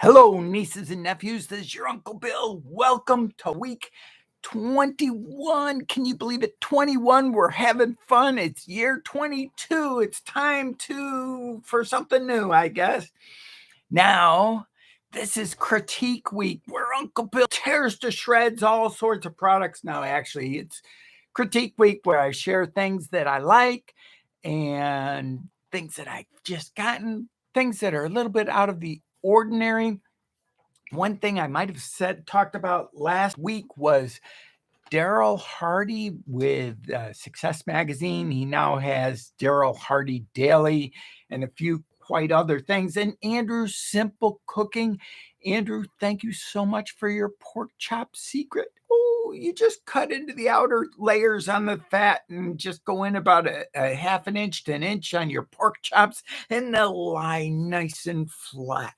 Hello, nieces and nephews. This is your Uncle Bill. Welcome to week 21. Can you believe it? 21. We're having fun. It's year 22. It's time for something new, I guess. Now, this is critique week where Uncle Bill tears to shreds all sorts of products. Now, actually, it's critique week where I share things that I like and things that I've just gotten, things that are a little bit out of the ordinary. One thing I might have talked about last week was Daryl Hardy with Success Magazine. He now has Daryl Hardy Daily and a few quite other things. And Andrew's Simple Cooking. Andrew, thank you so much for your pork chop secret. Oh, you just cut into the outer layers on the fat and just go in about a half an inch to an inch on your pork chops, and they'll lie nice and flat.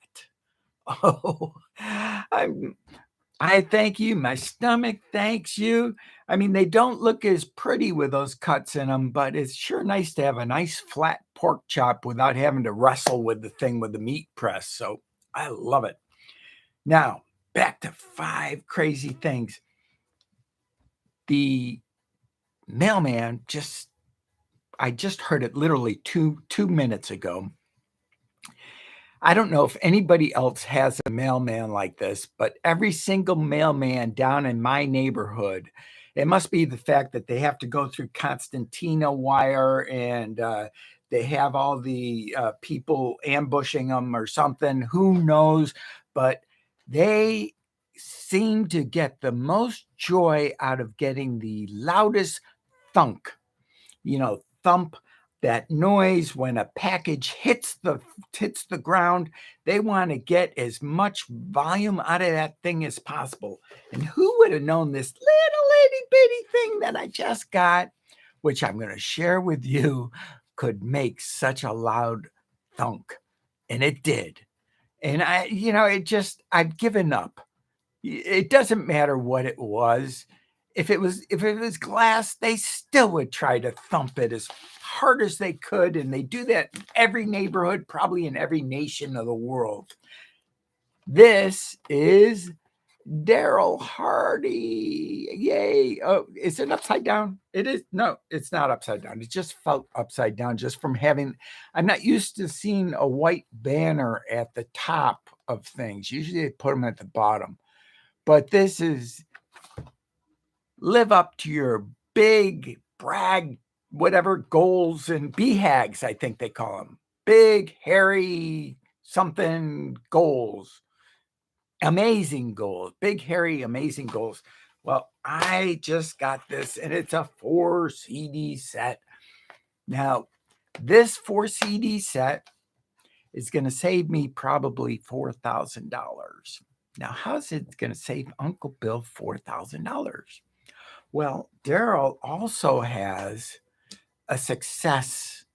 Oh, I thank you. My stomach thanks you. I mean, they don't look as pretty with those cuts in them, but it's sure nice to have a nice flat pork chop without having to wrestle with the thing with the meat press. So I love it. Now, back to 5 crazy things. The mailman I just heard it literally two minutes ago. I don't know if anybody else has a mailman like this, but every single mailman down in my neighborhood, it must be the fact that they have to go through Constantina wire and they have all the people ambushing them or something. Who knows? But they seem to get the most joy out of getting the loudest thunk, thump, that noise when a package hits the ground. They want to get as much volume out of that thing as possible. And who would have known this little itty bitty thing that I just got, which I'm going to share with you, could make such a loud thunk? And it did. And I've given up. It doesn't matter what it was. If it was glass, they still would try to thump it as hard as they could, and they do that in every neighborhood, probably in every nation of the world. This is Daryl Hardy. Yay. Oh, is it upside down? It is. No, it's not upside down. It just felt upside down just from I'm not used to seeing a white banner at the top of things. Usually they put them at the bottom. But this is live up to your big brag, whatever goals and BHAGs, I think they call them. Big, hairy, something goals. Amazing goals. Big, hairy, amazing goals. Well, I just got this, and it's a 4 CD set. Now, this 4 CD set is going to save me probably $4,000. Now, how's it going to save Uncle Bill $4,000? Well, Daryl also has a success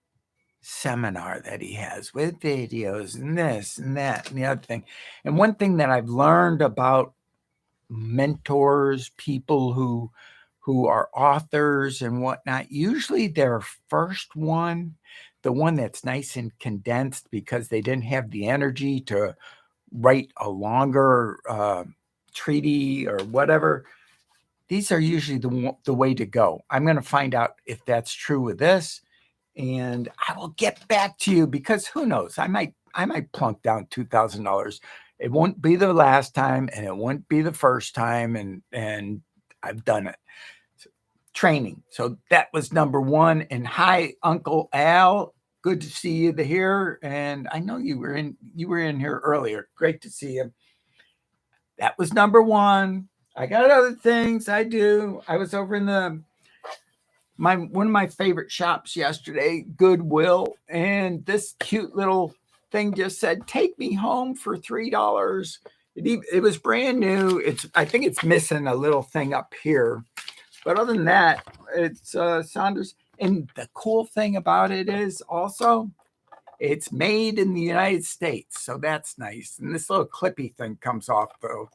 seminar that he has with videos and this and that and the other thing. And one thing that I've learned about mentors, people who are authors and whatnot, usually their first one, the one that's nice and condensed because they didn't have the energy to write a longer treaty or whatever, these are usually the way to go. I'm going to find out if that's true with this, and I will get back to you because who knows? I might plunk down $2,000. It won't be the last time, and it won't be the first time, and I've done it. Training. So that was number 1. And hi, Uncle Al. Good to see you here. And I know you were in here earlier. Great to see you. That was number 1. I got other things I do. I was over in one of my favorite shops yesterday, Goodwill, and this cute little thing just said, "Take me home for $3." It was brand new. I think it's missing a little thing up here, but other than that, it's Saunders. And the cool thing about it is also it's made in the United States, so that's nice. And this little clippy thing comes off though,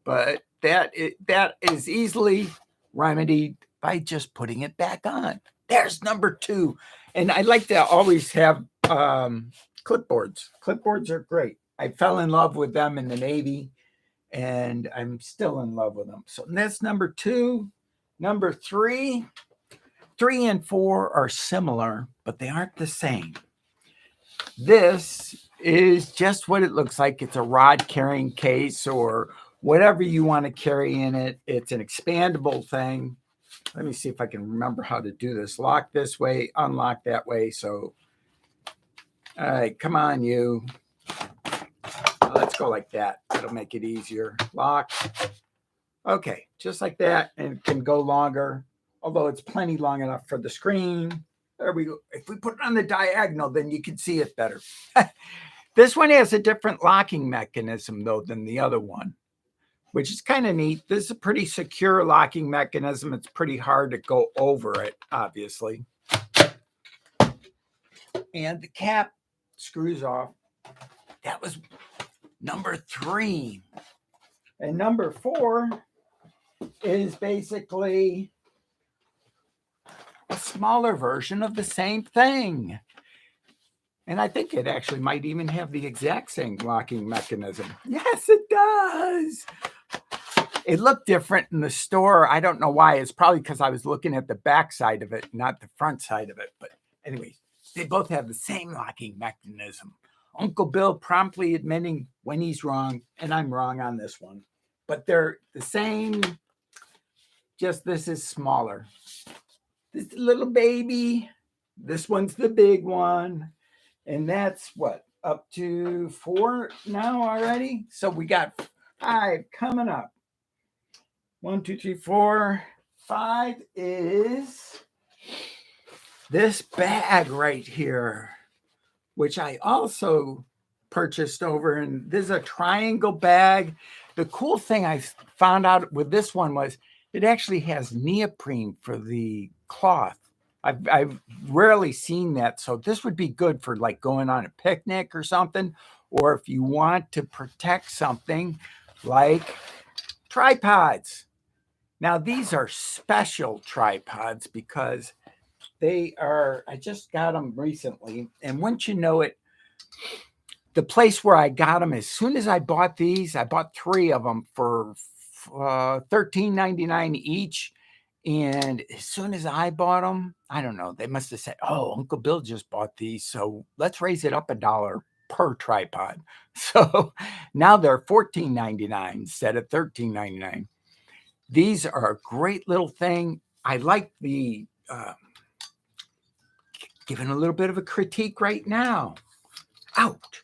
but that is easily remedied by just putting it back on. There's number 2. And I like to always have clipboards. Clipboards are great. I fell in love with them in the Navy, and I'm still in love with them. So that's number 2. Number 3, 3 and 4 are similar, but they aren't the same. This is just what it looks like. It's a rod carrying case or whatever you want to carry in it. It's an expandable thing. Let me see if I can remember how to do this. Lock this way, unlock that way. So, all right, come on, you. Let's go like that. That'll make it easier. Lock. Okay, just like that, and it can go longer, although it's plenty long enough for the screen. There we go. If we put it on the diagonal, then you can see it better. This one has a different locking mechanism, though, than the other one, which is kind of neat. This is a pretty secure locking mechanism. It's pretty hard to go over it, obviously. And the cap screws off. That was number 3. And number 4 is basically a smaller version of the same thing. And I think it actually might even have the exact same locking mechanism. Yes, it does. It looked different in the store. I don't know why. It's probably because I was looking at the back side of it, not the front side of it. But anyway, they both have the same locking mechanism. Uncle Bill promptly admitting when he's wrong, and I'm wrong on this one. But they're the same, just this is smaller. This little baby, this one's the big one. And that's what, up to 4 now already? So we got 5 coming up. 1, 2, 3, 4, 5 is this bag right here, which I also purchased over. And this is a triangle bag. The cool thing I found out with this one was it actually has neoprene for the cloth. I've rarely seen that. So this would be good for like going on a picnic or something, or if you want to protect something like tripods. Now, these are special tripods because they are, I just got them recently. And once you know it, the place where I got them, as soon as I bought these, I bought 3 of them for $13.99 each. And as soon as I bought them, I don't know, they must have said, oh, Uncle Bill just bought these, so let's raise it up $1 per tripod. So now they're $14.99 instead of $13.99. These are a great little thing. I like the, giving a little bit of a critique right now. Out.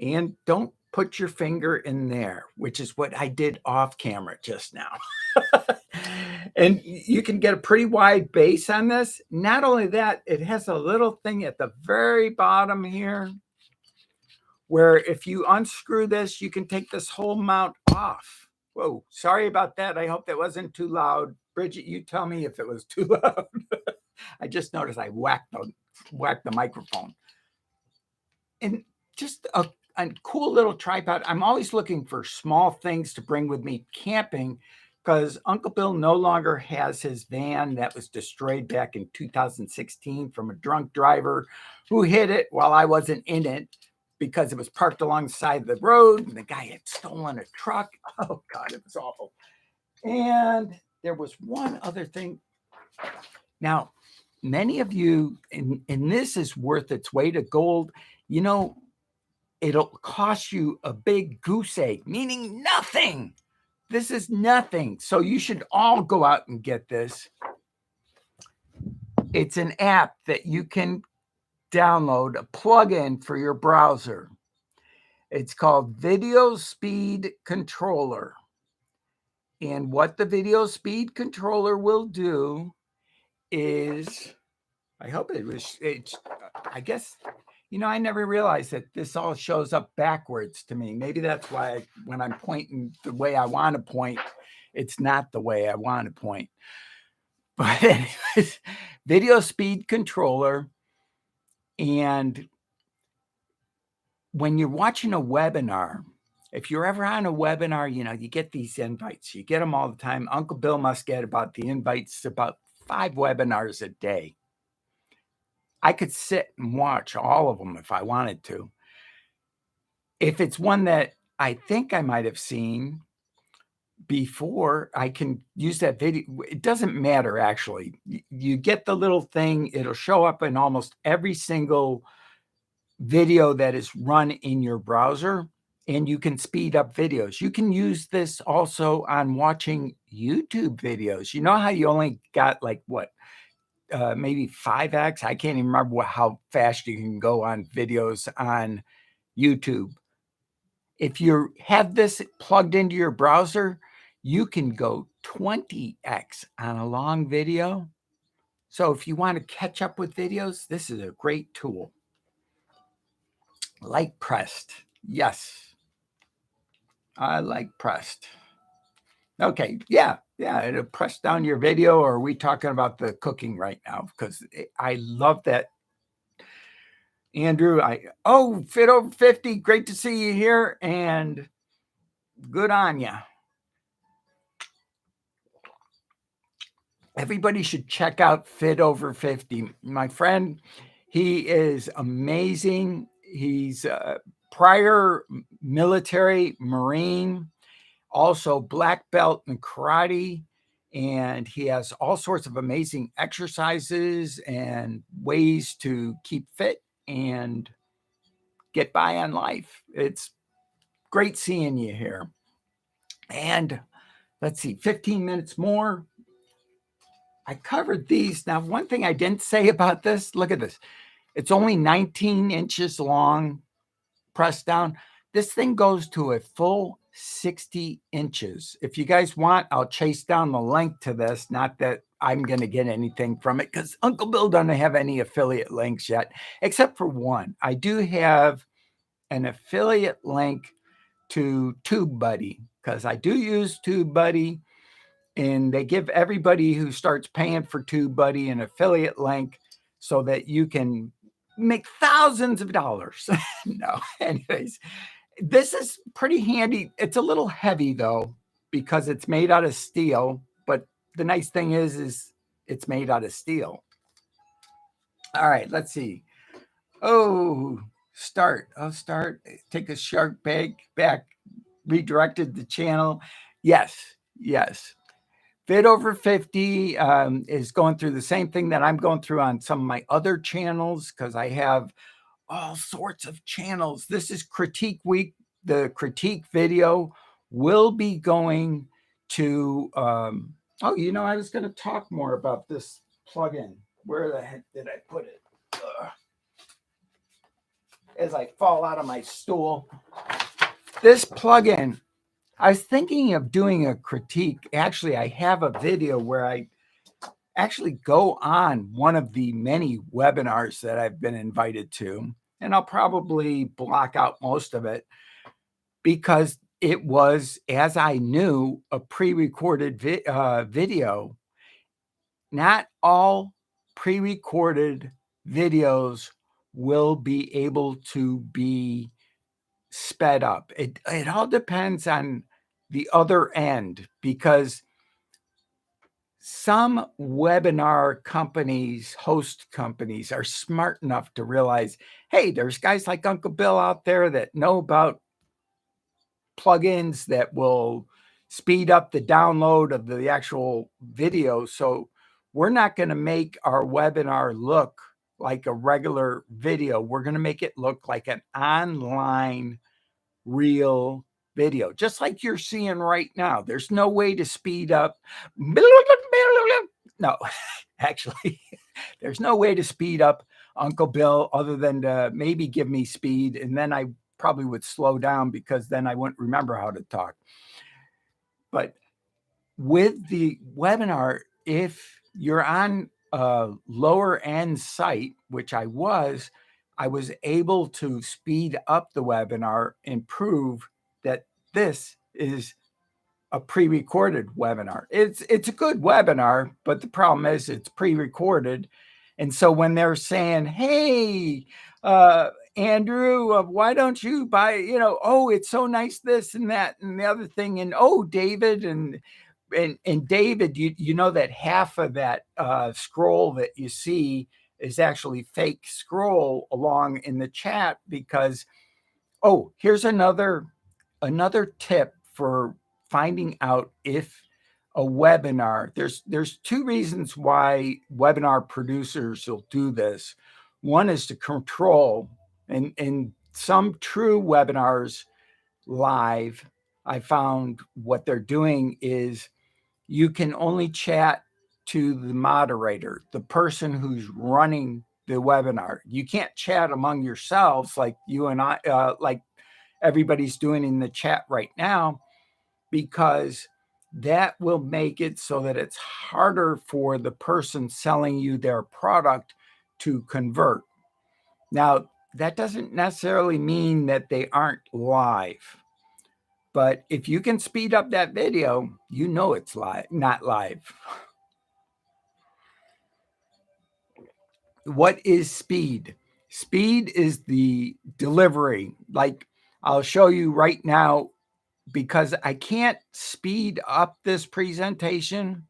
And don't put your finger in there, which is what I did off camera just now. And you can get a pretty wide base on this. Not only that, it has a little thing at the very bottom here where if you unscrew this, you can take this whole mount off. Whoa, sorry about that. I hope that wasn't too loud. Bridget, you tell me if it was too loud. I just noticed I whacked the microphone. And just a cool little tripod. I'm always looking for small things to bring with me camping because Uncle Bill no longer has his van that was destroyed back in 2016 from a drunk driver who hit it while I wasn't in it because it was parked alongside the road and the guy had stolen a truck. Oh, God, it was awful. And there was one other thing. Now, many of you, and this is worth its weight of gold, you know, it'll cost you a big goose egg, meaning nothing. This is nothing. So you should all go out and get this. It's an app that you can download, a plugin for your browser. It's called Video Speed Controller. And what the Video Speed Controller will do is, I hope I guess, you know, I never realized that this all shows up backwards to me. Maybe that's why when I'm pointing the way I want to point, it's not the way I want to point. But anyways, Video Speed Controller. And when you're watching a webinar, if you're ever on a webinar, you know, you get these invites. You get them all the time. Uncle Bill must get about the invites about 5 webinars a day. I could sit and watch all of them if I wanted to. if it's one that I think I might have seen before, I can use that video. It doesn't matter, actually. You get the little thing, it'll show up in almost every single video that is run in your browser, and you can speed up videos. You can use this also on watching YouTube videos. You know how you only got like what, maybe 5x? I can't even remember how fast you can go on videos on YouTube. If you have this plugged into your browser, you can go 20x on a long video. So if you want to catch up with videos, this is a great tool. Like pressed. Yes, I like pressed. Okay, yeah, it'll press down your video. Or are we talking about the cooking right now? Because I love that. Andrew, Fit Over 50, great to see you here, and good on you. Everybody should check out Fit Over 50. My friend, he is amazing. He's a prior military Marine, also black belt in karate, and he has all sorts of amazing exercises and ways to keep fit and get by on life. It's great seeing you here. And let's see, 15 minutes more. I covered these. Now, one thing I didn't say about this, look at this. It's only 19 inches long, pressed down. This thing goes to a full 60 inches. If you guys want, I'll chase down the link to this. Not that I'm going to get anything from it, because Uncle Bill doesn't have any affiliate links yet, except for one. I do have an affiliate link to TubeBuddy, because I do use TubeBuddy. And they give everybody who starts paying for TubeBuddy an affiliate link so that you can make thousands of dollars. No, anyways, this is pretty handy. It's a little heavy though, because it's made out of steel. But the nice thing is it's made out of steel. All right, let's see. Start. Take a sharp back, redirected the channel. Yes. Fit Over 50 is going through the same thing that I'm going through on some of my other channels, because I have all sorts of channels. This is Critique Week. The critique video will be going to, I was going to talk more about this plugin. Where the heck did I put it? As I fall out of my stool. This plugin, I was thinking of doing a critique. Actually, I have a video where I actually go on one of the many webinars that I've been invited to, and I'll probably block out most of it because it was, as I knew, a pre-recorded video. Not all pre-recorded videos will be able to be sped up. It all depends on the other end, because some webinar companies, host companies, are smart enough to realize, hey, there's guys like Uncle Bill out there that know about plugins that will speed up the download of the actual video. So we're not going to make our webinar look like a regular video. We're going to make it look like an online real video, just like you're seeing right now. There's no way to speed up. No, actually, there's no way to speed up Uncle Bill other than to maybe give me speed. And then I probably would slow down, because then I wouldn't remember how to talk. But with the webinar, if you're on a lower end site, which I was able to speed up the webinar and prove that this is a pre-recorded webinar. It's a good webinar, but the problem is it's pre-recorded. And so when they're saying, hey, Andrew, why don't you buy, it's so nice, this and that and the other thing. And David and David, you know that half of that scroll that you see is actually fake scroll along in the chat, because Oh, here's another tip for finding out if a webinar, there's two reasons why webinar producers will do this. One is to control, and some true webinars live, I found what they're doing is you can only chat to the moderator, the person who's running the webinar. You can't chat among yourselves like you and I, like everybody's doing in the chat right now, because that will make it so that it's harder for the person selling you their product to convert. Now, that doesn't necessarily mean that they aren't live. But if you can speed up that video, you know it's live, not live. What is speed? Speed is the delivery. Like I'll show you right now, because I can't speed up this presentation,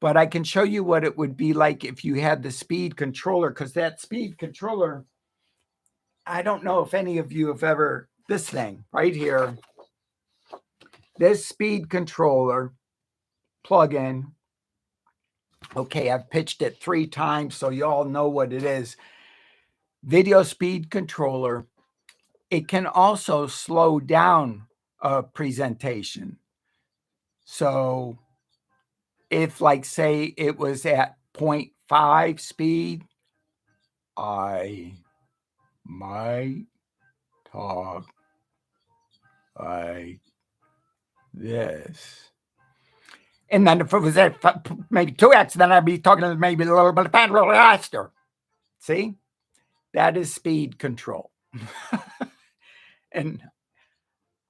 but I can show you what it would be like if you had the speed controller, because that speed controller, I don't know if any of you have ever, this thing right here, this speed controller plug-in. Okay, I've pitched it 3 times, so you all know what it is. Video speed controller. It can also slow down a presentation. So if, like, say it was at 0.5 speed, I might talk like this. And then if it was at maybe 2x, then I'd be talking maybe a little bit faster. See? That is speed control. And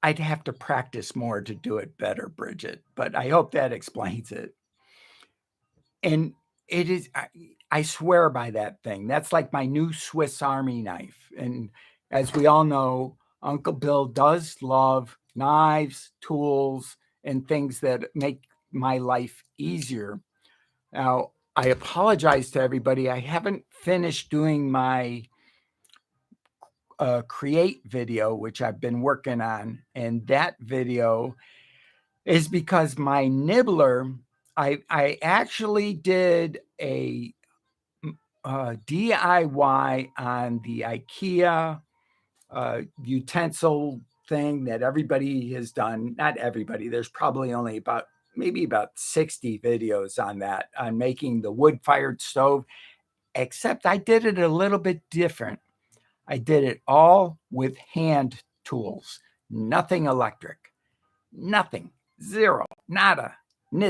I'd have to practice more to do it better, Bridget, but I hope that explains it. And it is, I swear by that thing. That's like my new Swiss Army knife. And as we all know, Uncle Bill does love knives, tools, and things that make my life easier. Now, I apologize to everybody. I haven't finished doing my create video, which I've been working on. And that video is because my nibbler, I actually did a DIY on the IKEA utensil thing that everybody has done. Not everybody. There's probably only maybe about 60 videos on that, on making the wood-fired stove, except I did it a little bit different. I did it all with hand tools, nothing electric, nothing, zero, nada,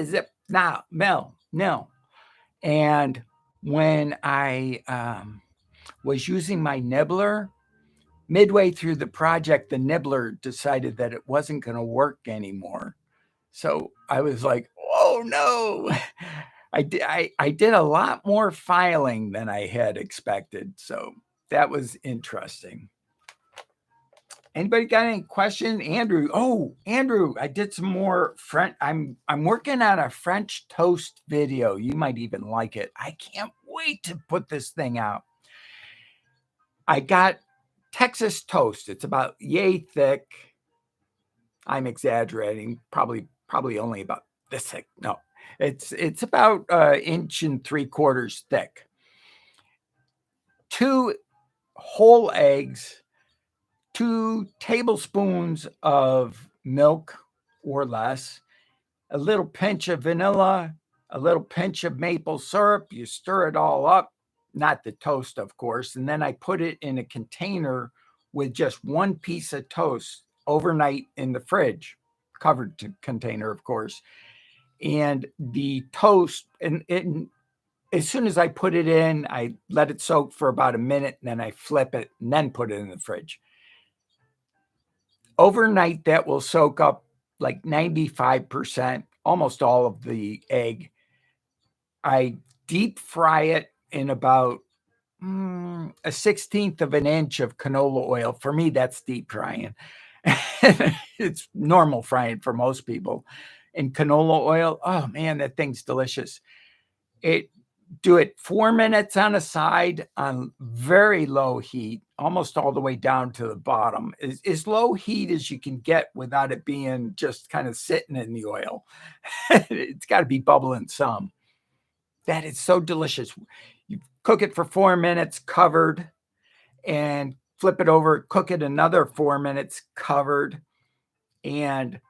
zip, now, no. And when I was using my nibbler, midway through the project, the nibbler decided that it wasn't going to work anymore. So I was like, oh no. I did a lot more filing than I had expected. So that was interesting. Anybody got any questions? Andrew. Oh, Andrew, I did some more French. I'm working on a French toast video. You might even like it. I can't wait to put this thing out. I got Texas toast. It's about yay thick. I'm exaggerating. Probably only about this thick. No, it's about 1 3/4 inches thick. 2 whole eggs, 2 tablespoons of milk or less, a little pinch of vanilla, a little pinch of maple syrup. You stir it all up, not the toast, of course. And then I put it in a container with just 1 piece of toast overnight in the fridge, covered container, of course. And the toast, and as soon as I put it in, I let it soak for about a minute, and then I flip it and then put it in the fridge. Overnight, that will soak up like 95%, almost all of the egg. I deep fry it in about 1/16 of an inch of canola oil. For me, that's deep frying. It's normal frying for most people. And canola oil, oh man, that thing's delicious. Do it 4 minutes on a side on very low heat, almost all the way down to the bottom. As low heat as you can get without it being just kind of sitting in the oil. It's gotta be bubbling some. That is so delicious. You cook it for 4 minutes covered and flip it over, cook it another 4 minutes covered, and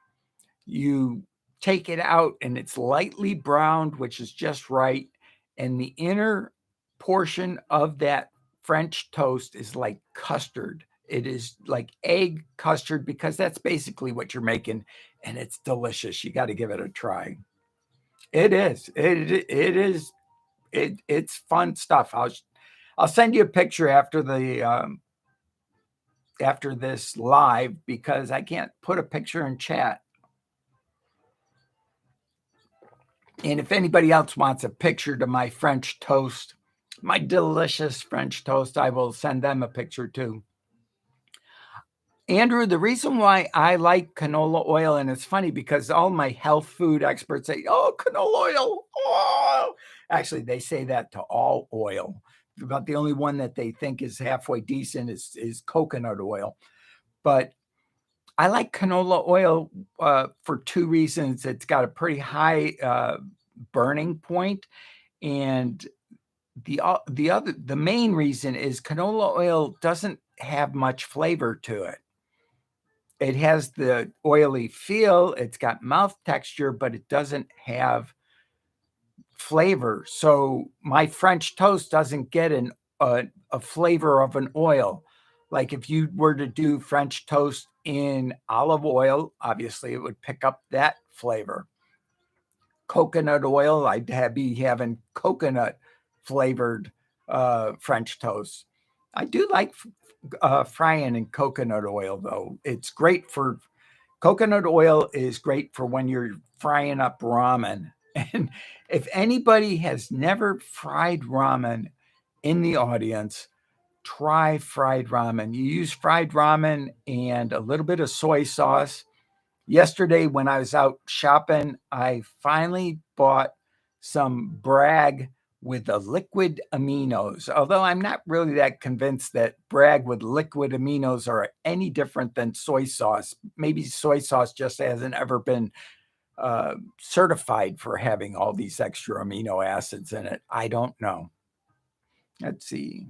you take it out and it's lightly browned, which is just right. And the inner portion of that French toast is like custard. It is like egg custard because that's basically what you're making, and it's delicious. You got to give it a try. It is. It's fun stuff. I'll send you a picture after after this live because I can't put a picture in chat. And if anybody else wants a picture to my French toast, my delicious French toast, I will send them a picture too. Andrew, the reason why I like canola oil, and it's funny because all my health food experts say, oh, canola oil. Oh. Actually, they say that to all oil. About the only one that they think is halfway decent is coconut oil. But I like canola oil for two reasons. It's got a pretty high burning point, and the main reason is canola oil doesn't have much flavor to it. It has the oily feel, it's got mouth texture, but it doesn't have flavor. So my French toast doesn't get a flavor of an oil. Like if you were to do French toast in olive oil, obviously it would pick up that flavor. Coconut oil, I'd be having coconut flavored French toast. I do like frying in coconut oil, though. It's great for coconut oil is great for when you're frying up ramen. And if anybody has never fried ramen in the audience, try fried ramen. You use fried ramen and a little bit of soy sauce. Yesterday, when I was out shopping, I finally bought some Bragg with the liquid aminos, although I'm not really that convinced that Bragg with liquid aminos are any different than soy sauce. Maybe soy sauce just hasn't ever been certified for having all these extra amino acids in it. I don't know. Let's see.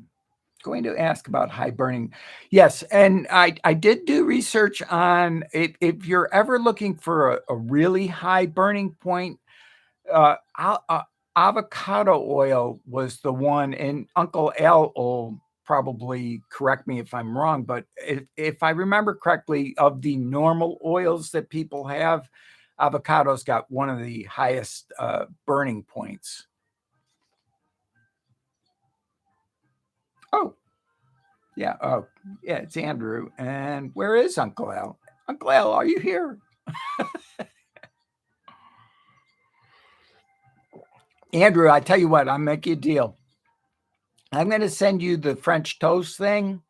Going to ask about high burning. Yes, and I did do research on if you're ever looking for a really high burning point, uh, avocado oil was the one, and Uncle Al will probably correct me if I'm wrong, but if I remember correctly, of the normal oils that people have, avocado's got one of the highest burning points. Oh, yeah. Oh, yeah, it's Andrew. And where is Uncle Al? Uncle Al, are you here? Andrew, I tell you what, I'll make you a deal. I'm going to send you the French toast thing,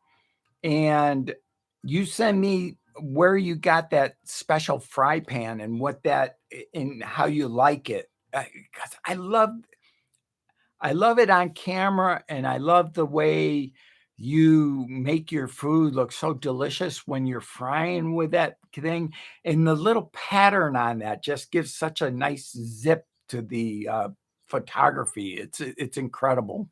and you send me where you got that special fry pan and what that and how you like it. Because I love it on camera, and I love the way you make your food look so delicious when you're frying with that thing. And the little pattern on that just gives such a nice zip to the photography. It's incredible.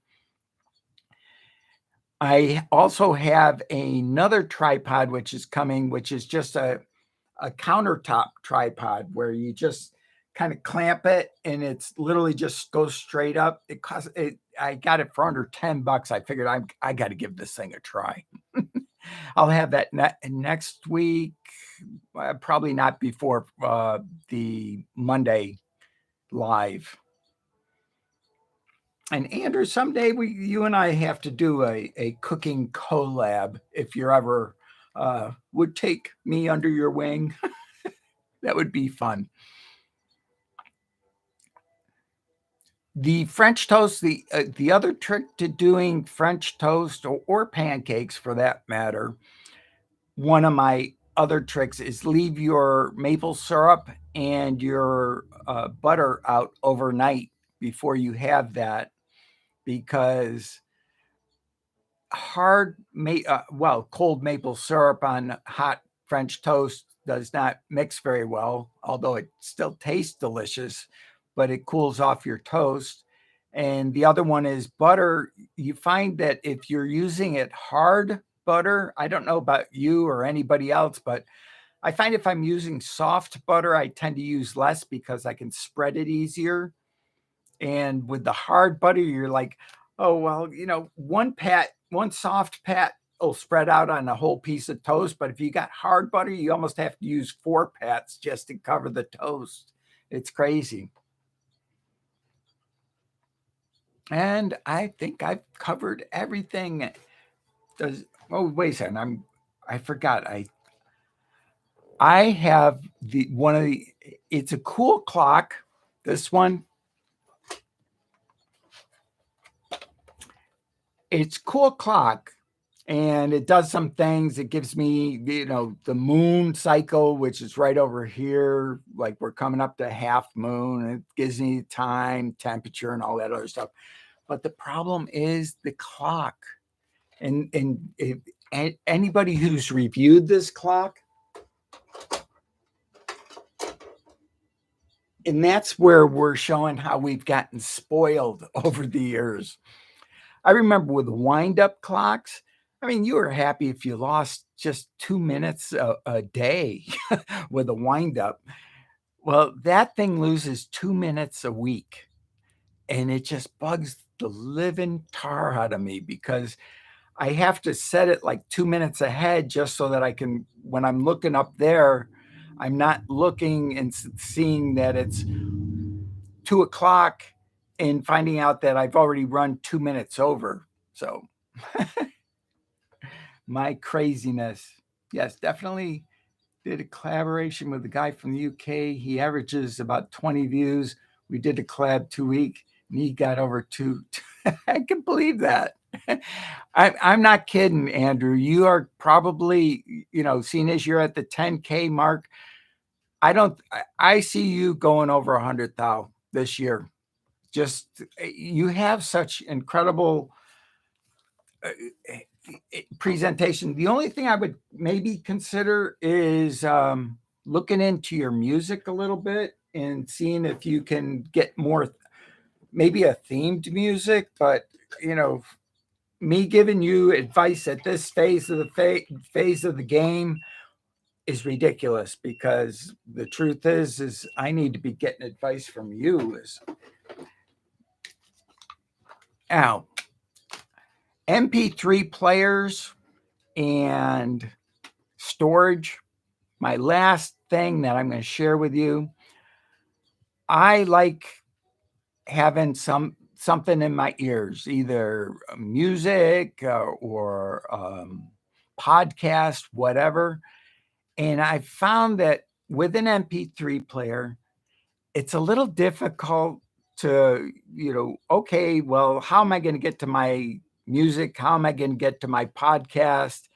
I also have another tripod which is coming, which is just a countertop tripod where you just kind of clamp it and it's literally just goes straight up. It costs it. I got it for under $10. I figured I got to give this thing a try. I'll have that next week, probably not before the Monday live. And Andrew, someday you and I have to do a cooking collab if you're ever would take me under your wing. That would be fun. The French toast, the other trick to doing French toast or pancakes for that matter, one of my other tricks is leave your maple syrup and your butter out overnight before you have that. because cold maple syrup on hot French toast does not mix very well, although it still tastes delicious, but it cools off your toast. And the other one is butter. You find that if you're using it hard butter, I don't know about you or anybody else, but I find if I'm using soft butter, I tend to use less because I can spread it easier. And with the hard butter, you're like, oh, well, one soft pat will spread out on a whole piece of toast. But if you got hard butter, you almost have to use 4 pats just to cover the toast. It's crazy. And I think I've covered everything. Wait a second. I forgot. I have it's a cool clock. This one. It's cool clock, and it does some things. It gives me, the moon cycle, which is right over here. Like we're coming up to half moon. It gives me time, temperature, and all that other stuff. But the problem is the clock. And anybody who's reviewed this clock, and that's where we're showing how we've gotten spoiled over the years. I remember with wind-up clocks, I mean, you were happy if you lost just 2 minutes a day with a wind-up. Well, that thing loses 2 minutes a week, and it just bugs the living tar out of me because I have to set it like 2 minutes ahead just so that I can, when I'm looking up there, I'm not looking and seeing that it's 2 o'clock and finding out that I've already run 2 minutes over. So my craziness. Yes, definitely did a collaboration with a guy from the UK. He averages about 20 views. We did a collab 2 week and he got over 2. I can believe that. I'm not kidding, Andrew. You are probably, seeing as you're at the 10K mark, I see you going over 100,000 this year. Just, you have such incredible presentation. The only thing I would maybe consider is looking into your music a little bit and seeing if you can get more, maybe a themed music. But me giving you advice at this phase of the game is ridiculous, because the truth is I need to be getting advice from you. Now, MP3 players and storage. My last thing that I'm going to share with you, I like having something in my ears, either music or podcast, whatever. And I found that with an MP3 player, it's a little difficult to, okay, well, how am I going to get to my music? How am I going to get to my podcast?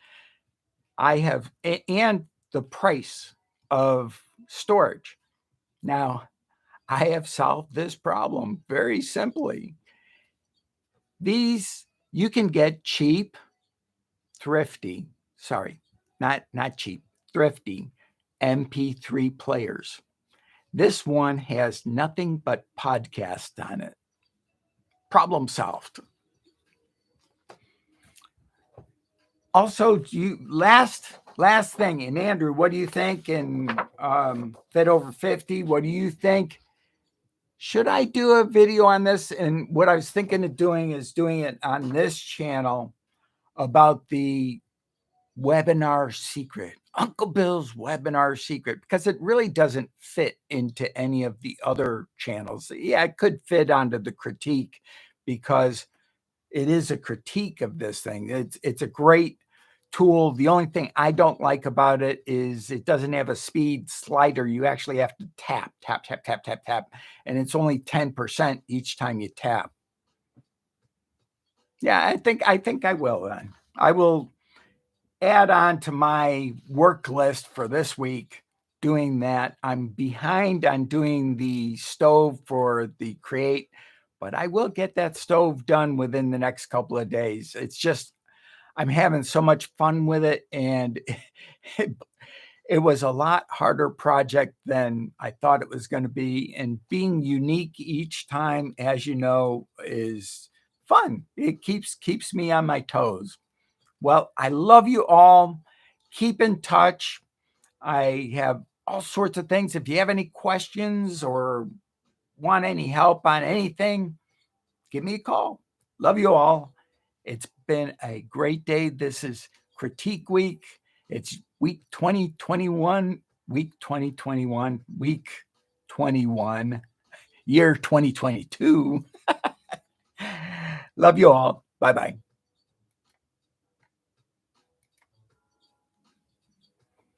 And the price of storage. Now, I have solved this problem very simply. These you can get cheap, thrifty MP3 players. This one has nothing but podcast on it. Problem solved. Also, last thing, and Andrew, what do you think? And Fit Over 50, what do you think? Should I do a video on this? And what I was thinking of doing is doing it on this channel about the webinar secret, Uncle Bill's webinar secret, because it really doesn't fit into any of the other channels. Yeah, it could fit onto the critique because it is a critique of this thing. It's a great tool. The only thing I don't like about it is it doesn't have a speed slider. You actually have to tap, tap, tap, tap, tap, tap, and it's only 10% each time you tap. Yeah, I think I will then. I will add on to my work list for this week doing that. I'm behind on doing the stove for the Create, but I will get that stove done within the next couple of days. It's just, I'm having so much fun with it, and it, it was a lot harder project than I thought it was going to be. And being unique each time, as you know, is fun. It keeps me on my toes. Well, I love you all. Keep in touch. I have all sorts of things. If you have any questions or want any help on anything, give me a call. Love you all. It's been a great day. This is Critique Week. It's week 2021, week 2021, week 21, year 2022. Love you all. Bye bye.